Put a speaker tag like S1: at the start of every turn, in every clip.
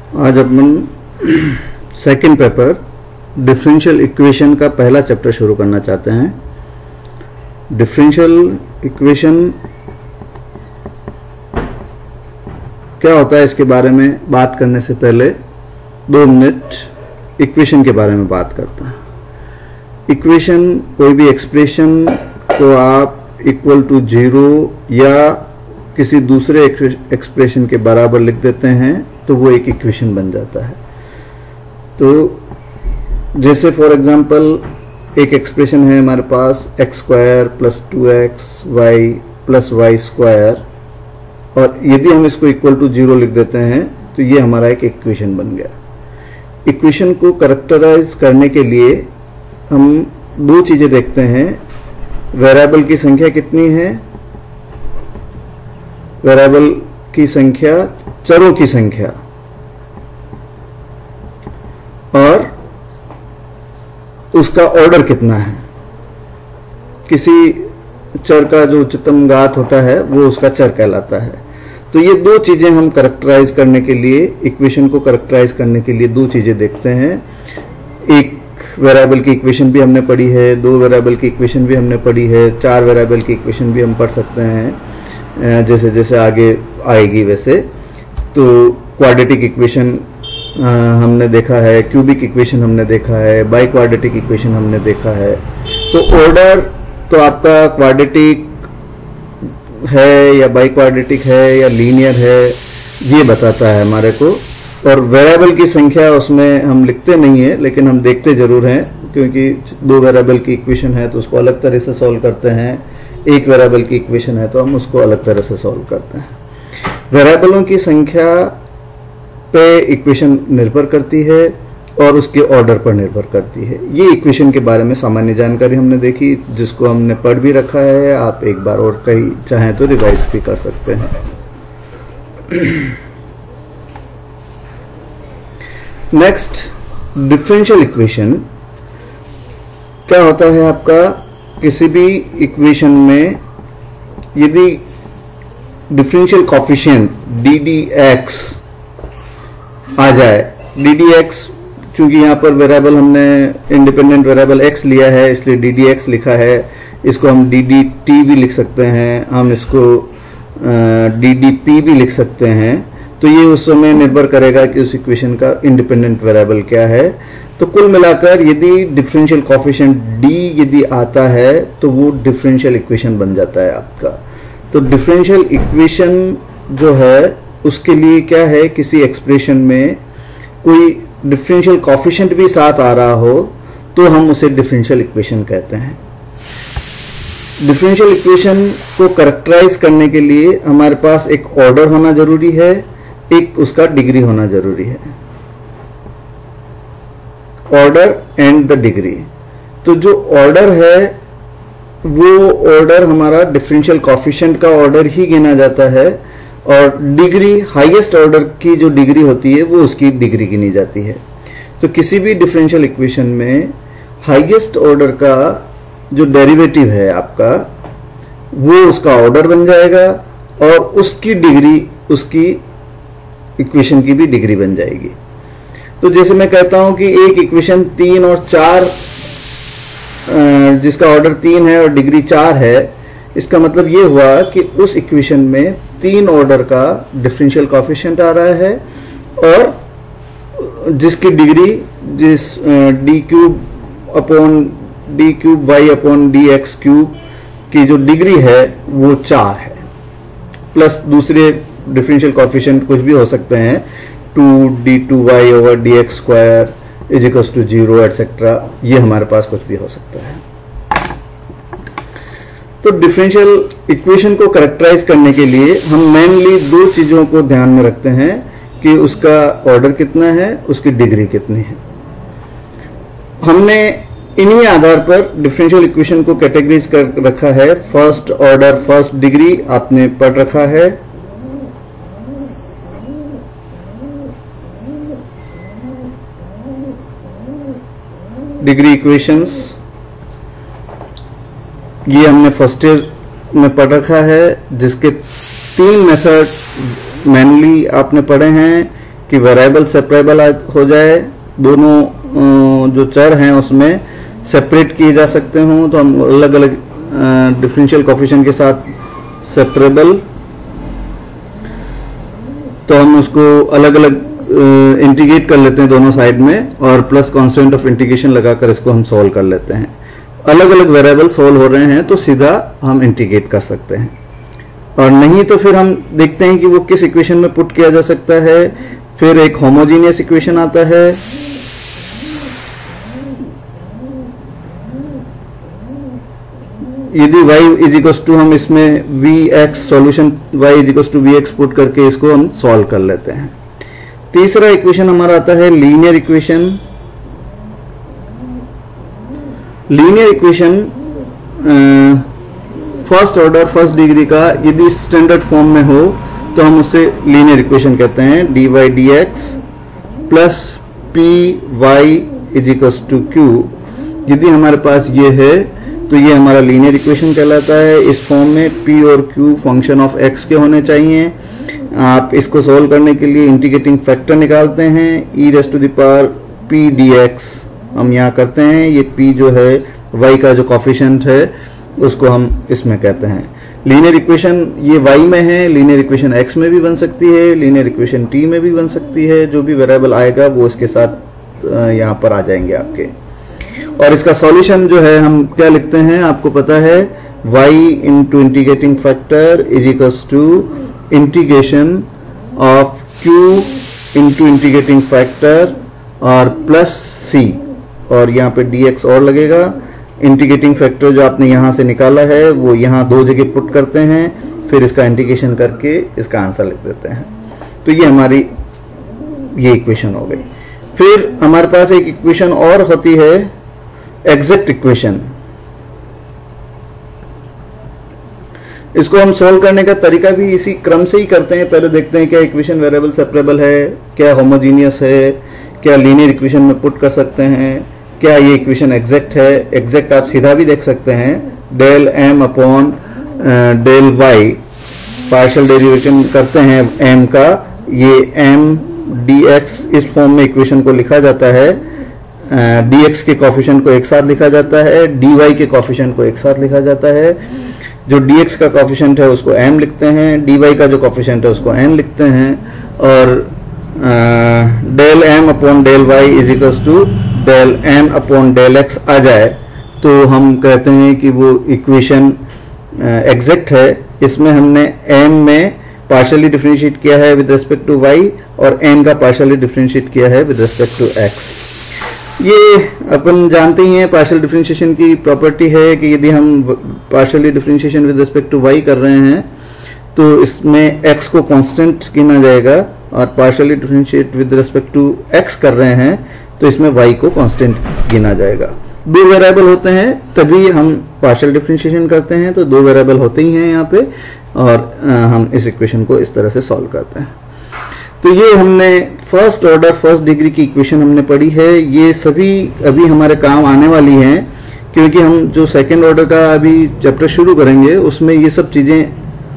S1: आज अपन second paper differential equation का पहला चैप्टर शुरू करना चाहते हैं। डिफरेंशियल इक्वेशन क्या होता है इसके बारे में बात करने से पहले 2 मिनट इक्वेशन के बारे में बात करते हैं। इक्वेशन कोई भी एक्सप्रेशन को आप इक्वल टू 0 या किसी दूसरे एक्सप्रेशन के बराबर लिख देते हैं तो वो एक इक्वेशन बन जाता है। तो जैसे फॉर एग्जांपल एक एक्सप्रेशन है हमारे पास x² + 2xy + y², और यदि हम इसको इक्वल टू 0 लिख देते हैं तो ये हमारा एक इक्वेशन बन गया। इक्वेशन को कैरेक्टराइज करने के लिए हम 2 चीजें देखते हैं। वेरिएबल की संख्या कितनी है, वेरिएबल की संख्या, चरों की संख्या, और उसका ऑर्डर कितना है। किसी चर का जो उच्चतम घात होता है वो उसका चर कहलाता है। तो ये 2 चीजें हम कैरेक्टराइज करने के लिए, इक्वेशन को कैरेक्टराइज करने के लिए 2 चीजें देखते हैं। एक वेरिएबल की इक्वेशन भी हमने पढ़ी है, 2 वेरिएबल की इक्वेशन भी हमने पढ़ी है, 4 वेरिएबल की इक्वेशन भी हम पढ़ सकते हैं जैसे जैसे आगे आएगी वैसे। तो क्वाड्रेटिक इक्वेशन हमने देखा है, क्यूबिक इक्वेशन हमने देखा है, बाई क्वाड्रेटिक इक्वेशन हमने देखा है। तो ऑर्डर तो आपका क्वाड्रेटिक है या बाई क्वाड्रेटिक है या लीनियर है ये बताता है हमारे को। और वेरिएबल की संख्या उसमें हम लिखते नहीं है लेकिन हम देखते जरूर हैं, क्योंकि 2 वेरिएबल की इक्वेशन है तो उसको अलग तरह से सॉल्व करते हैं, 1 वेरिएबल की इक्वेशन है तो हम उसको अलग तरह से सॉल्व करते हैं। वेरिएबलों की संख्या पे इक्वेशन निर्भर करती है और उसके ऑर्डर पर निर्भर करती है। ये इक्वेशन के बारे में सामान्य जानकारी हमने देखी, जिसको हमने पढ़ भी रखा है। आप एक बार और कहीं चाहें तो रिवाइज भी कर सकते हैं। नेक्स्ट, डिफरेंशियल इक्वेशन क्या होता है आपका। किसी भी इक्वेशन में यदि डिफरेंशियल कोएफिशिएंट ddx आ जाए, ddx चूंकि यहाँ पर वेरिएबल हमने इंडिपेंडेंट वेरिएबल x लिया है इसलिए ddx लिखा है। इसको हम ddt भी लिख सकते हैं, हम इसको ddp भी लिख सकते हैं। तो ये उस समय निर्भर करेगा कि उस इक्वेशन का इंडिपेंडेंट वेरिएबल क्या है। तो कुल मिलाकर यदि डिफरेंशियल कोएफिशिएंट d यदि आता है तो वो डिफरेंशियल इक्वेशन बन जाता है आपका। तो डिफरेंशियल इक्वेशन जो है उसके लिए क्या है, किसी एक्सप्रेशन में कोई डिफरेंशियल कोएफिशिएंट भी साथ आ रहा हो तो हम उसे डिफरेंशियल इक्वेशन कहते हैं। डिफरेंशियल इक्वेशन को कैरेक्टराइज करने के लिए हमारे पास एक ऑर्डर होना जरूरी है, एक उसका डिग्री होना जरूरी है। Order and the degree. तो जो ऑर्डर है वो ऑर्डर हमारा डिफरेंशियल कोएफिशिएंट का ऑर्डर ही गिना जाता है, और डिग्री, हाईएस्ट ऑर्डर की जो डिग्री होती है वो उसकी डिग्री गिनी जाती है। तो किसी भी डिफरेंशियल इक्वेशन में हाईएस्ट ऑर्डर का जो डेरिवेटिव है आपका वो उसका ऑर्डर बन जाएगा, और उसकी डिग्री उसकी इक्वेशन की भी डिग्री बन जाएगी। तो जैसे मैं कहता हूं कि एक इक्वेशन 3 और 4 जिसका ऑर्डर 3 है और डिग्री 4 है, इसका मतलब ये हुआ कि उस इक्वेशन में 3 ऑर्डर का डिफरेंशियल कोएफिशिएंट आ रहा है, और जिसकी डिग्री d³ की जो डिग्री है वो 4 है, प्लस दूसरे डिफरेंशियल कोएफिशिएंट कुछ भी हो सकते हैं, 2d2y/dx² = 0 एटसेट्रा। ये हमारे पास कुछ भी हो सकता है। तो डिफरेंशियल इक्वेशन को कैरेक्टराइज करने के लिए हम मेनली 2 चीजों को ध्यान में रखते हैं कि उसका ऑर्डर कितना है, उसकी डिग्री कितनी है। हमने इन्हीं आधार पर डिफरेंशियल इक्वेशन को कैटेगराइज कर रखा है। फर्स्ट ऑर्डर, फर्स्ट डिग्री आपने पढ़ रखा है। डिग्री इक्वेशंस ये हमने फर्स्ट ईयर में पढ़ रखा है, जिसके 3 मेथड मेनली आपने पढ़े हैं। कि वेरिएबल सेपरेबल हो जाए, दोनों जो चर हैं उसमें सेपरेट किए जा सकते हों, तो हम अलग अलग डिफरेंशियल कोफिशिएंट के साथ सेपरेबल, तो हम उसको अलग अलग इंटीग्रेट कर लेते हैं दोनों साइड में, और प्लस कांस्टेंट ऑफ इंटीग्रेशन लगाकर इसको हम सॉल्व कर लेते हैं। अलग अलग वेरिएबल सॉल्व हो रहे हैं तो सीधा हम इंटीग्रेट कर सकते हैं, और नहीं तो फिर हम देखते हैं कि वो किस इक्वेशन में पुट किया जा सकता है। फिर एक होमोजीनियस इक्वेशन आता है, यदि y इज इक्वल टू, हम इसमें vx solution y is equal to vx put करके इसको हम सॉल्व कर लेते हैं। तीसरा इक्वेशन हमारा आता है linear equation. Linear equation first order first degree का यदि स्टैंडर्ड फॉर्म में हो तो हम उसे लीनियर इक्वेशन कहते हैं। dy dx plus py is equal to q, यदि हमारे पास ये है तो ये हमारा लीनियर इक्वेशन कहलाता है। इस फॉर्म में p और q फंक्शन ऑफ x के होने चाहिए। आप इसको सोल्व करने के लिए इंटीग्रेटिंग फैक्टर निकालते हैं, e raise to the power p dx हम यहाँ करते हैं। ये p जो है y का जो कोफिशिएंट है उसको हम इसमें कहते हैं। लीनियर इक्वेशन ये y में है, लीनियर इक्वेशन x में भी बन सकती है, लीनियर इक्वेशन t में भी बन सकती है। जो भी वेरिएबल आएगा वो इसके साथ यहाँ पर आ जाएंगे आपके। और इसका सॉल्यूशन जो है हम क्या लिखते हैं, आपको पता है y into integrating factor is equals to integration of q into integrating factor और प्लस c, और यहाँ पे dx और लगेगा। इंटीग्रेटिंग फैक्टर जो आपने यहाँ से निकाला है वो यहाँ दो जगह पुट करते हैं, फिर इसका इंटीग्रेशन करके इसका आंसर लिख देते हैं। तो ये हमारी ये इक्वेशन हो गई। फिर हमारे पास एक इक्वेशन और होती है एग्जैक्ट इक्वेशन। इसको हम सॉल्व करने का तरीका भी इसी क्रम से ही करते हैं। पहले देखते हैं क्या इक्वेशन वेरिएबल सेपरेबल है, क्या होमोजीनियस है, क्या लीनियर इक्वेशन में पुट कर सकते हैं, क्या ये इक्वेशन एग्जैक्ट है। एग्जैक्ट आप सीधा भी देख सकते हैं, del m upon del y, partial derivation करते हैं m का, ये m dx इस फॉर्म में इक्वेशन को लिखा जाता है। dx के कोफिशिएंट को एक साथ लिखा जाता है, dy के कोफिशिएंट को एक साथ लिखा जाता है। जो dx का कोफिशिएंट है उसको m लिखते हैं, dy का जो कोफिशिएंट है उसको n लिखते हैं, और del m upon del y is equals to del n upon del x आ जाए तो हम कहते हैं कि वो इक्वेशन एग्जैक्ट है। इसमें हमने m में पार्शियली डिफरेंशिएट किया है विद रिस्पेक्ट टू y और n का पार्शियली डिफरेंशिएट किया है विद रिस्पेक्ट टू x। ये अपन जानते ही हैं पार्शियल डिफरेंशिएशन की प्रॉपर्टी है कि यदि हम partially differentiation with respect to y कर रहे हैं तो इसमें x को कांस्टेंट गिना जाएगा, और partially differentiate with respect to x कर रहे हैं तो इसमें y को कांस्टेंट गिना जाएगा। दो वेरिएबल होते हैं तभी हम पार्शियल डिफरेंशिएशन करते हैं, तो दो वेरिएबल होते ही हैं यहाँ पे, और हम इस इक्वेशन को इस तरह से सॉल्व करते हैं। तो ये हमने फर्स्ट ऑर्डर फर्स्ट डिग्री की इक्वेशन हमने पढ़ी है। ये सभी अभी हमारे काम आने वाली हैं, क्योंकि हम जो सेकेंड ऑर्डर का अभी चैप्टर शुरू करेंगे उसमें ये सब चीज़ें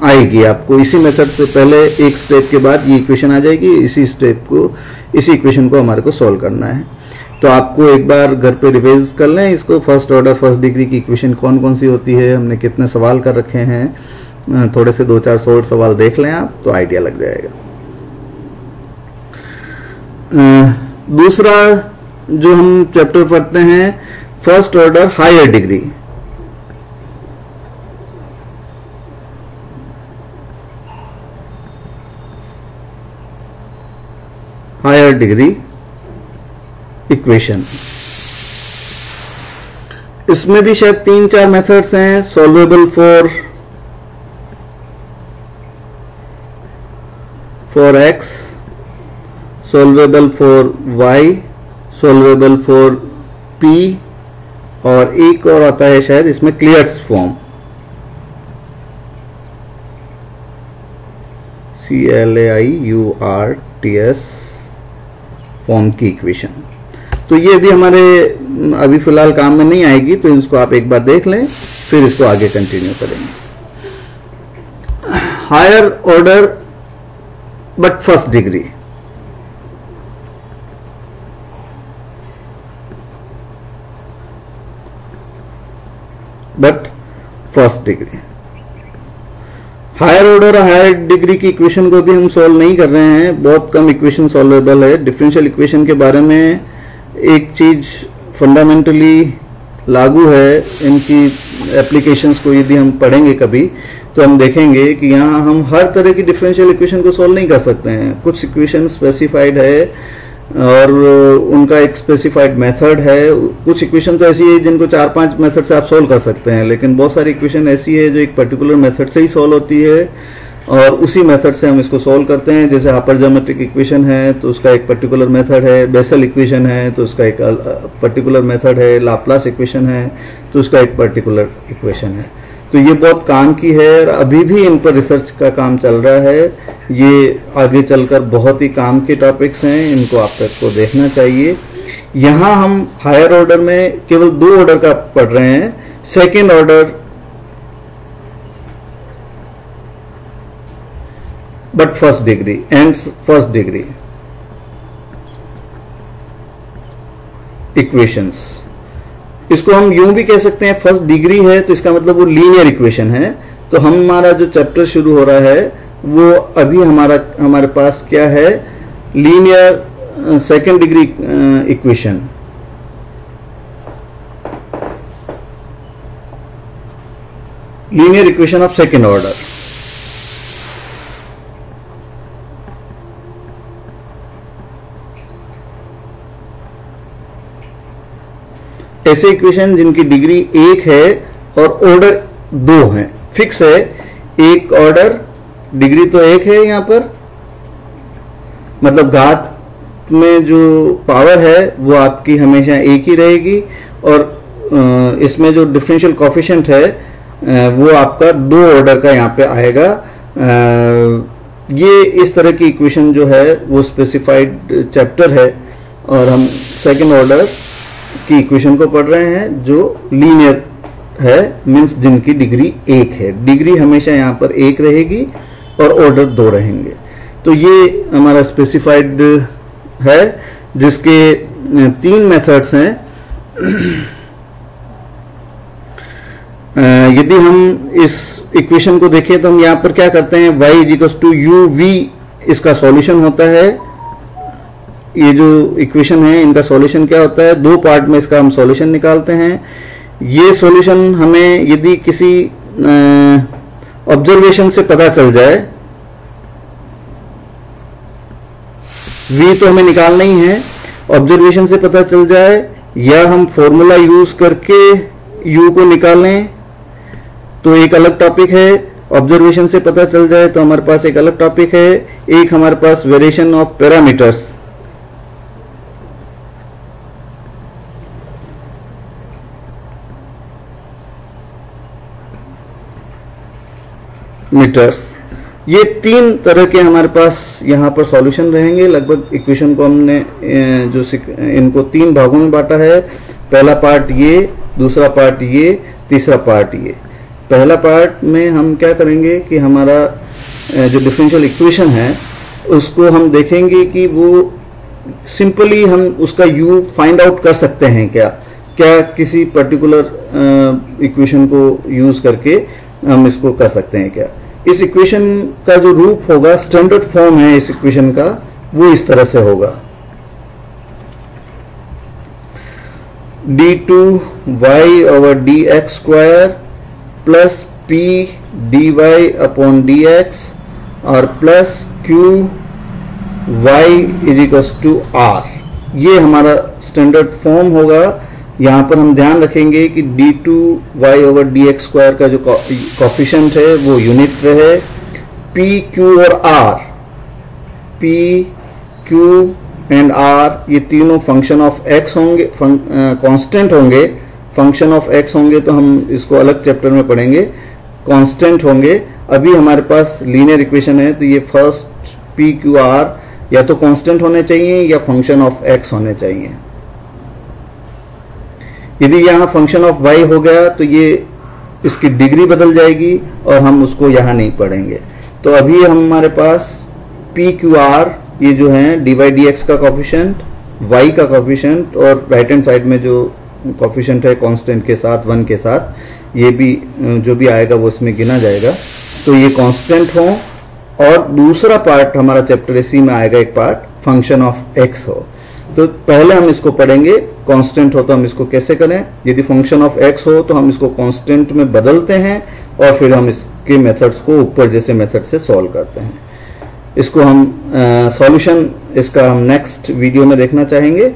S1: आएगी। आपको इसी मेथड से पहले एक स्टेप के बाद ये इक्वेशन आ जाएगी, इसी इक्वेशन को हमारे को सॉल्व करना है। तो आपको एक बार घर पे रिवाइज कर लें इसको, फर्स्ट ऑर्डर फर्स्ट डिग्री की इक्वेशन कौन कौन सी होती है, हमने कितने सवाल कर रखे हैं, थोड़े से 2-4 शॉर्ट सवाल देख लें आप तो आइडिया लग जाएगा। दूसरा जो हम चैप्टर पढ़ते हैं first order higher degree. Higher degree equation, इसमें भी शायद 3-4 मेथड्स हैं। Solvable for x, solvable for y, solvable for p, और एक और आता है शायद इसमें क्लियर्स फॉर्म, CLAIURTS फॉर्म की इक्वेशन। तो ये भी हमारे अभी फिलहाल काम में नहीं आएगी, तो इसको आप एक बार देख लें फिर इसको आगे कंटिन्यू करेंगे। Higher order but first degree, but first degree. Higher order और हायर डिग्री की इक्वेशन को भी हम सॉल्व नहीं कर रहे हैं, बहुत कम इक्वेशन सॉल्वेबल है। डिफरेंशियल इक्वेशन के बारे में एक चीज फंडामेंटली लागू है, इनकी एप्लीकेशंस को यदि हम पढ़ेंगे कभी तो हम देखेंगे कि यहाँ हम हर तरह की डिफरेंशियल इक्वेशन को सॉल्व नहीं कर सकते हैं। कुछ इक्वेशन स्पेसिफाइड है और उनका एक स्पेसिफाइड मेथड है। कुछ इक्वेशन तो ऐसी है जिनको 4-5 मेथड से आप सॉल्व कर सकते हैं, लेकिन बहुत सारी इक्वेशन ऐसी है जो एक पर्टिकुलर मेथड से ही सॉल्व होती है और उसी मेथड से हम इसको सॉल्व करते हैं। जैसे हापर ज्योमेट्रिक इक्वेशन है तो उसका एक पर्टिकुलर मेथड है, बेसल इक्वेशन है तो उसका एक पर्टिकुलर मेथड है, लाप्लास इक्वेशन है तो उसका एक पर्टिकुलर इक्वेशन है। तो ये बहुत काम की है और अभी भी इन पर रिसर्च का काम चल रहा है। ये आगे चलकर बहुत ही काम के टॉपिक्स हैं, इनको आप तक को देखना चाहिए। यहाँ हम हायर ऑर्डर में केवल 2 ऑर्डर का पढ़ रहे हैं, second order but first degree and first degree equations. इसको हम यूं भी कह सकते हैं, फर्स्ट डिग्री है तो इसका मतलब वो लीनियर इक्वेशन है। तो हमारा जो चैप्टर शुरू हो रहा है वो अभी हमारे पास क्या है, linear second degree equation. Linear equation of second order. ऐसे इक्वेशन जिनकी डिग्री 1 है और ऑर्डर 2 है, फिक्स है। एक ऑर्डर, डिग्री तो 1 है यहाँ पर, मतलब घात में जो पावर है वो आपकी हमेशा 1 ही रहेगी और इसमें जो डिफरेंशियल कोफिशिएंट है वो आपका 2 ऑर्डर का यहाँ पे आएगा। ये इस तरह की इक्वेशन जो है वो स्पेसिफाइड चैप्टर है और हम सेकेंड ऑर्डर की इक्वेशन को पढ़ रहे हैं जो लीनियर है, मींस जिनकी डिग्री 1 है। डिग्री हमेशा यहाँ पर 1 रहेगी और ऑर्डर 2 रहेंगे। तो ये हमारा स्पेसिफाइड है जिसके 3 मेथड्स हैं। यदि हम इस इक्वेशन को देखें तो हम यहाँ पर क्या करते हैं, y = uv इसका सॉल्यूशन होता है। ये जो इक्वेशन है इनका सॉल्यूशन क्या होता है, 2 पार्ट में इसका हम सॉल्यूशन निकालते हैं। ये सॉल्यूशन हमें यदि किसी ऑब्जर्वेशन से पता चल जाए, v तो हमें निकालना ही है, ऑब्जर्वेशन से पता चल जाए या हम फॉर्मूला यूज करके u को निकालें तो एक अलग टॉपिक है। ऑब्जर्वेशन से पता चल जाए तो हमारे पास एक अलग टॉपिक है। एक हमारे पास वेरिएशन ऑफ पैरामीटर्स, मीटर्स, ये 3 तरह के हमारे पास यहाँ पर सॉल्यूशन रहेंगे। लगभग इक्वेशन को हमने जो इनको 3 भागों में बांटा है। पहला पार्ट ये, दूसरा पार्ट ये, तीसरा पार्ट ये। पहला पार्ट में हम क्या करेंगे कि हमारा जो डिफरेंशियल इक्वेशन है उसको हम देखेंगे कि वो सिंपली हम उसका u फाइंड आउट कर सकते हैं क्या किसी पर्टिकुलर इक्वेशन को यूज करके हम इसको कर सकते हैं क्या। इस इक्वेशन का जो रूप होगा, स्टैंडर्ड फॉर्म है इस इक्वेशन का, वो इस तरह से होगा, d2y/dx² प्लस p dy/dx और प्लस q y = r। ये हमारा स्टैंडर्ड फॉर्म होगा। यहाँ पर हम ध्यान रखेंगे कि d2y/dx² का जो कोफिशिएंट है वो यूनिट रहे। p, q और r, p, q and r ये तीनों फंक्शन ऑफ x होंगे, कांस्टेंट होंगे। फंक्शन ऑफ x होंगे तो हम इसको अलग चैप्टर में पढ़ेंगे, कांस्टेंट होंगे। अभी हमारे पास लीनियर इक्वेशन है तो ये फर्स्ट p, q, r या तो कांस्टेंट होने चाहिए या फंक्शन ऑफ x होने चाहिए। यदि यहाँ फंक्शन ऑफ y हो गया तो ये इसकी डिग्री बदल जाएगी और हम उसको यहाँ नहीं पढ़ेंगे। तो अभी हमारे पास p, q, r ये जो है dy/dx का कोफिशिएंट, y का कोफिशिएंट और राइट हैंड साइड में जो कोफिशिएंट है कांस्टेंट के साथ 1 के साथ, ये भी जो भी आएगा वो इसमें गिना जाएगा। तो ये कांस्टेंट हो, और दूसरा पार्ट हमारा चैप्टर सी में आएगा एक पार्ट फंक्शन ऑफ एक्स हो। तो पहले हम इसको पढ़ेंगे, कांस्टेंट हो तो हम इसको कैसे करें, यदि फंक्शन ऑफ एक्स हो तो हम इसको कांस्टेंट में बदलते हैं और फिर हम इसके मेथड्स को ऊपर जैसे मेथड से सॉल्व करते हैं। इसको हम सॉल्यूशन इसका हम नेक्स्ट वीडियो में देखना चाहेंगे।